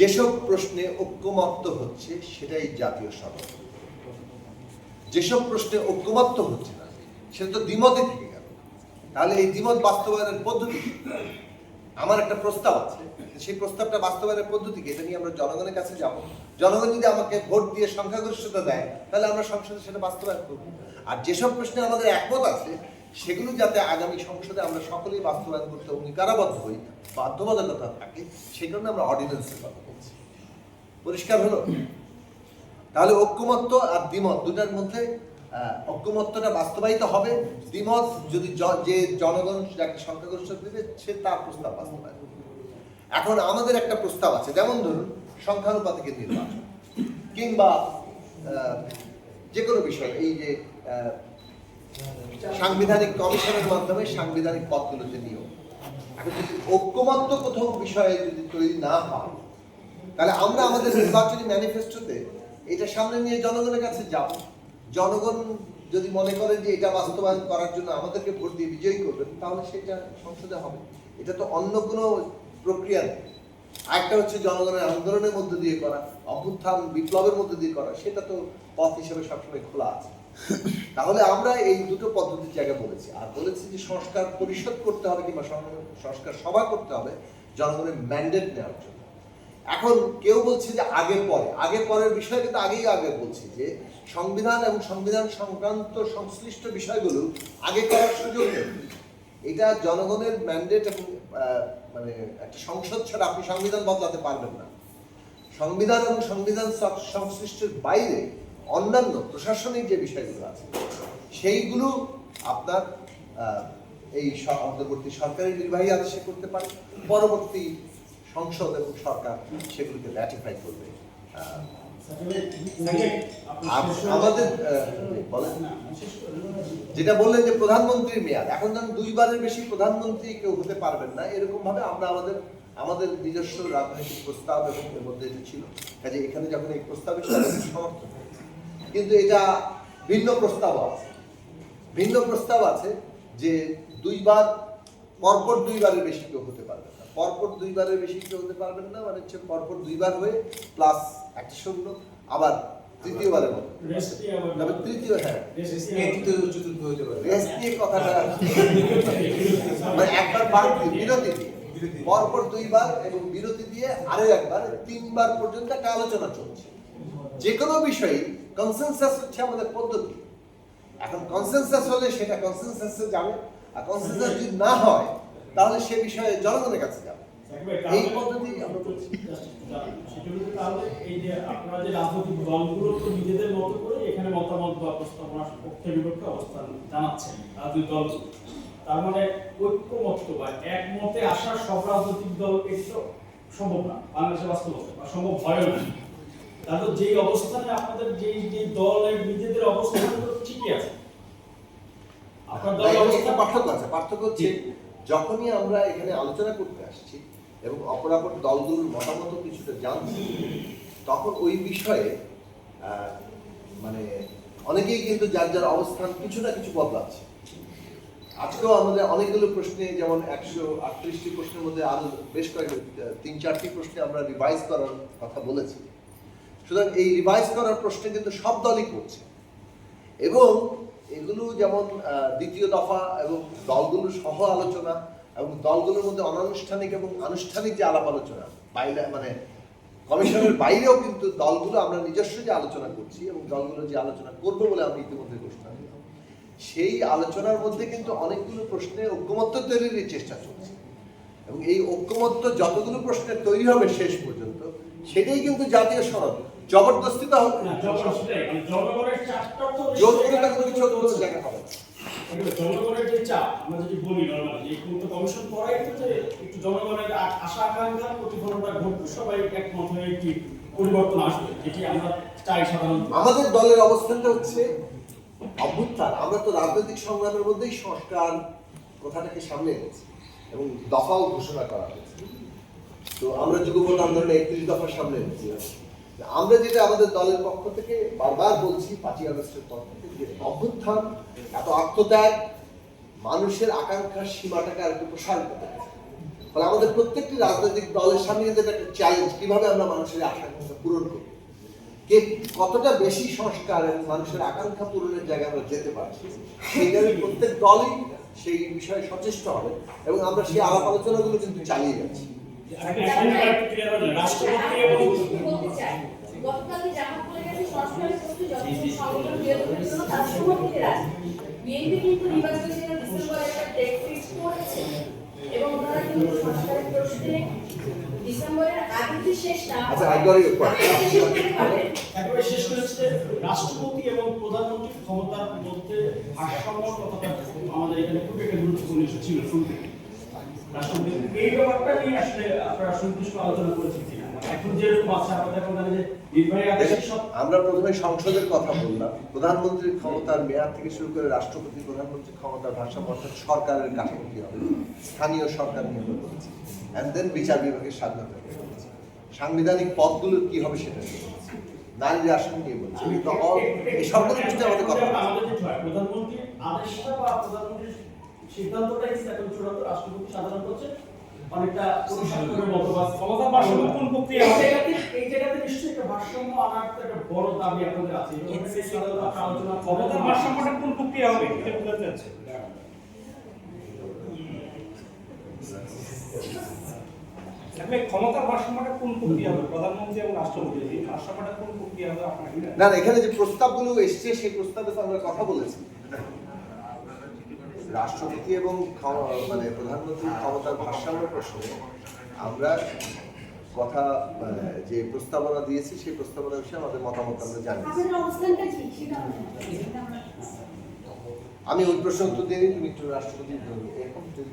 যেসব প্রশ্নে ঐক্যমত্য হচ্ছে সেটাই জাতীয় সনদ, যেসব প্রশ্নে ঐক্যমত্য হচ্ছে না সেটা তো দ্বিমতে থেকে গেল। তাহলে এই দ্বিমত বাস্তবায়নের পদ্ধতি, আমার একটা প্রস্তাব আছে, সেই প্রস্তাবটা বাস্তবায়নের পদ্ধতিকে এটা নিয়ে আমরা জনগণের কাছে যাব। জনগণ যদি আমাকে ভোট দিয়ে সংখ্যাগরিষ্ঠতা দেয় তাহলে আমরা সংসদে সেটা বাস্তবায়ন করব। আর যেসব প্রশ্নে আমাদের একমত আছে সেগুলো যাতে আগামী সংসদে আমরা সকলেই বাস্তবায়ন করতে অঙ্গীকারাবদ্ধ হই, বাধ্যবাধকতা থাকে, সেই কারণে আমরা অর্ডিন্যান্সের কথা বলছি। পরিষ্কার হলো? তাহলে ঐক্যমত্য আর দ্বিমত দুটার মধ্যে ঐক্যমত্যটা বাস্তবায়িত হবে, দ্বিমত যদি যে জনগণ যাকে সংখ্যাগরিষ্ঠতা দেবে সে তার প্রস্তাব বাস্তবায়ন করবে। এখন আমাদের একটা প্রস্তাব আছে, যেমন ধরুন সংখ্যানুপাতিকের নির্বাচন কিংবা যে কোনো বিষয়, এই যে সাংবিধানিক কমিশনের মাধ্যমে সাংবিধানিক পদগুলোতে নিয়োগ। এখন যদি ঐক্যমত্য কোথাও বিষয়ে যদি তৈরি না হয় তাহলে আমরা আমাদের নির্বাচনী ম্যানিফেস্টোতে এটা সামনে নিয়ে জনগণের কাছে যাব। জনগণ যদি মনে করেন যে এটা বাস্তবায়ন করার জন্য আমাদেরকে ভোট দিয়ে বিজয়ী করবেন তাহলে সেটা সংসদে হবে। এটা তো অন্য কোনো প্রক্রিয়া নেই। আরেকটা হচ্ছে জনগণের আন্দোলনের মধ্যে দিয়ে করা, অভ্যুত্থান বিপ্লবের মধ্যে দিয়ে করা, সেটা তো পথ হিসেবে সবসময় খোলা আছে। তাহলে আমরা এই দুটো পদ্ধতির জায়গা বলেছি। আর বলেছি যে সংস্কার পরিষদ করতে হবে কিংবা সংস্কার সভা করতে হবে জনগণের ম্যান্ডেট নেওয়ার জন্য। এখন কেউ বলছে যে আগে পরের বিষয়, কিন্তু আগে বলছি যে সংবিধান এবং সংবিধান সংক্রান্ত সংশ্লিষ্ট বিষয়গুলো আগে করার সুযোগ নেই। এটা জনগণের ম্যান্ডেট এবং মানে একটা সংসদ ছাড়া আপনি সংবিধান বদলাতে পারবেন না। সংবিধান এবং সংবিধান সংশ্লিষ্টের বাইরে অন্যান্য প্রশাসনিক যে বিষয়গুলো আছে সেইগুলো আপনার এই অন্তর্বর্তী সরকারি নির্বাহী আদেশে করতে পারে, পরবর্তী সংসদ এবং সরকার সেগুলোকে র্যাটিফাই করবে। আমাদের যেটা বললেন যে প্রধানমন্ত্রীর মেয়াদ, এখন যেন 2 বারের বেশি প্রধানমন্ত্রী কেউ হতে পারবেন না, এরকম ভাবে আমরা আমাদের নিজস্ব রাজনৈতিক প্রস্তাব এবং এর মধ্যে এটা ছিল। কাজে এখানে যখন এই প্রস্তাবের সমর্থন, কিন্তু এটা ভিন্ন প্রস্তাব আছে যে 2 বার পরপর 2 বারের বেশি কেউ হতে পারবে না। পরপর 2 বারের বেশি কেউ হতে পারবেন না মানে হচ্ছে পরপর 2 বার হয়ে প্লাস একটা শূন্য, আবার তৃতীয়বারের মতো তৃতীয়, হ্যাঁ চতুর্থ হতে পারে। রেস্ট নিয়ে কথাটা মানে একবার বিরতি দিয়ে পরপর 2 বার এবং বিরতি দিয়ে আরো একবার 3 বার পর্যন্ত একটা আলোচনা চলছে। যে কোনো বিষয়ে কনসেনসাস হচ্ছে আমাদের পদ্ধতি। এখন কনসেনসাস হলে সেটা কনসেনসাসে যাবে, আর কনসেনসাস যদি না হয় তাহলে সে বিষয়ে জনগণের কাছে যাবে। এই পদ্ধতি আমরা করছি। তাহলে এই যে আপনারা যে রাজনৈতিক দলগুলো তো নিজেদের মতো করে এখানে মতামত বা প্রস্তাবনা পক্ষে বিপক্ষে অবস্থান জানাচ্ছেন রাজনৈতিক দল, তার মানে ঐক্যমত্য বা একমতে আসার সব রাজনৈতিক দল এটা সম্ভব না, বাংলাদেশে বাস্তবতা বা সম্ভব হয় না। তাহলে যেই অবস্থানে আপনাদের যে দলের নিজেদের অবস্থানগুলো ঠিকই আছে, আপনার দলের অবস্থা পার্থক্য হচ্ছে যখনই আমরা এখানে আলোচনা করতে আসছি এবং অপরাপর দলগুলোর মতামত কিছুটা জানছি, তখন ওই বিষয়ে মানে অনেকেই কিন্তু যার অবস্থান কিছু না কিছু বদলাচ্ছে। আজকেও আমাদের অনেকগুলো প্রশ্নে, যেমন 138টি প্রশ্নের মধ্যে আরো বেশ কয়েক 3-4টি প্রশ্নে আমরা রিভাইজ করার কথা বলেছি। সুতরাং এই রিভাইজ করার প্রশ্নে কিন্তু সব দলই করছে, এবং এগুলো যেমন দ্বিতীয় দফা এবং দলগুলোর সহ আলোচনা এবং দলগুলোর মধ্যে অনানুষ্ঠানিক এবং আনুষ্ঠানিক যে আলাপ আলোচনা বাইরে, মানে কমিশনের বাইরেও কিন্তু দলগুলো আমরা নিজস্ব যে আলোচনা করছি এবং দলগুলো যে আলোচনা করবো বলে আমি ইতিমধ্যে ঘোষণা দিলাম, সেই আলোচনার মধ্যে কিন্তু অনেকগুলো প্রশ্নে ঐক্যমত্য তৈরির চেষ্টা চলছে। এবং এই ঐক্যমত্য যতগুলো প্রশ্নে তৈরি হবে শেষ পর্যন্ত সেটাই কিন্তু জাতীয় সনদ। জবরদস্তিতা হবে না, জনগণের যে চাপ আমরা যদি বলি নরমালি এই কোন কমিশন করাই হচ্ছে একটু জনগণের আশা আকাঙ্ক্ষা প্রতিফলনটা ঘটবে, সবাই একমত হয়ে একটি পরিবর্তন আসবে, যেটি আমরা চাই সাধারণত। আমাদের দলের অবস্থানটা হচ্ছে অভ্যুত্থান। আমরা তো রাজনৈতিক সংগ্রামের মধ্যেই সংস্কার কথাটাকে সামনে এনেছি এবং দফাও ঘোষণা করা হয়েছে। তো আমরা যুগপৎ আন্দোলনে 31 দফার সামনে এনেছি। আমরা যেটা আমাদের দলের পক্ষ থেকে বারবার বলছি 5ই আগস্টের পর থেকে, যে অভ্যুত্থান এত আত্মত্যাগ মানুষের আকাঙ্ক্ষার সীমাটাকে আর একটু প্রসারিত করেছে। ফলে আমাদের প্রত্যেকটি রাজনৈতিক দলের সামনে কিন্তু এটা একটা চ্যালেঞ্জ, কিভাবে আমরা মানুষের আকাঙ্ক্ষা পূরণ করব, কে কতটা বেশি সংস্কার এবং মানুষের আকাঙ্ক্ষা পূরণের জায়গায় আমরা যেতে পারছি, সেইভাবে প্রত্যেক দলই সেই বিষয়ে সচেষ্ট হবে এবং আমরা সেই আলাপ আলোচনাগুলো কিন্তু চালিয়ে যাচ্ছি। রাষ্ট্রপতি এবং গতকাল জামাত বলে গেছে সংস্কারের প্রতি যথেষ্ট সংগঠন বিরোধের জন্য তার সমর্থিত আছে। বিএনপি কিন্তু নির্বাচনের জন্য ডিসেম্বরে একটা ডেট ফিক্স করেছে এবং ওনারা কিন্তু সংস্কারের প্রশ্নে ডিসেম্বরের আগে যে শেষ না আচ্ছা, I got your point. শেষ করতে পারবেন। একেবারে শেষ করেছে রাষ্ট্রপতি এবং প্রধানমন্ত্রীর ক্ষমতার মধ্যে ভারসাম্য কথাটা আমাদের এখানে খুব একটা গুরুত্বপূর্ণ ইস্যু ছিল শুরু থেকে। রাষ্ট্রপতি এই ব্যাপারটা নিয়ে আসলে আপনারা সুনির্দিষ্ট আলোচনা করেছেন কিনা? এখন যেরকম আছে আমাদের এখন জানি যে নির্বাহী আদেশের সব আমরা প্রথমে সংসদের কথা বললাম, প্রধানমন্ত্রীর ক্ষমতার মেয়াদ থেকে শুরু করে রাষ্ট্রপতি প্রধানমন্ত্রীর ক্ষমতার ভারসাম্য অর্থাৎ সরকারের কাঠামো কি হবে, স্থানীয় সরকার নিয়ে আমরা বলেছি, অ্যান্ড দেন বিচার বিভাগের স্বাধীনতা নিয়ে বলেছি, সাংবিধানিক পদগুলো কি হবে সেটা নিয়ে বলেছি, নারীর আসন নিয়ে বলছি। এই সবগুলো বিষয়ে আমাদের কথা বলছি। আমাদের যেটা হয় প্রধানমন্ত্রীর আদেশটা বা প্রধানমন্ত্রীর সিদ্ধান্তটাই এখন চূড়ান্ত, রাষ্ট্রপতি সাধারণত হচ্ছে অনেকটা অনুশাসনের মতো বা ক্ষমতা ভারসাম্য কোন প্রক্রিয়া এই জায়গাতে নিশ্চয়ই একটা ভারসাম্য আনার তো একটা বড় দাবি আপনাদের আছে। আলোচনা ক্ষমতার ভারসাম্যটা কোন প্রক্রিয়া হবে এটা বোঝাতে চাচ্ছে। আসলে ক্ষমতার ভারসাম্যটা কোন প্রক্রিয়া হবে, প্রধানমন্ত্রী এবং রাষ্ট্রপতি এই ভারসাম্যটা কোন প্রক্রিয়া হবে আপনার কি না না, এখানে যে প্রস্তাবগুলো এসছে সেই প্রস্তাবে তো আমরা কথা বলেছি, রাষ্ট্রপতি এবং মানে প্রধানমন্ত্রীর ক্ষমতার ভারসাম্য প্রশ্নে আমরা কথা যে প্রস্তাবনা দিয়েছি সেই প্রস্তাবনা বিষয়ে আমাদের মতামত আমরা জানি। আপনাদের অবস্থানটা কি সেটা আমি ওই প্রশ্ন উত্তর দিইনি, তুমি একটু রাষ্ট্রপতি এরকম যদি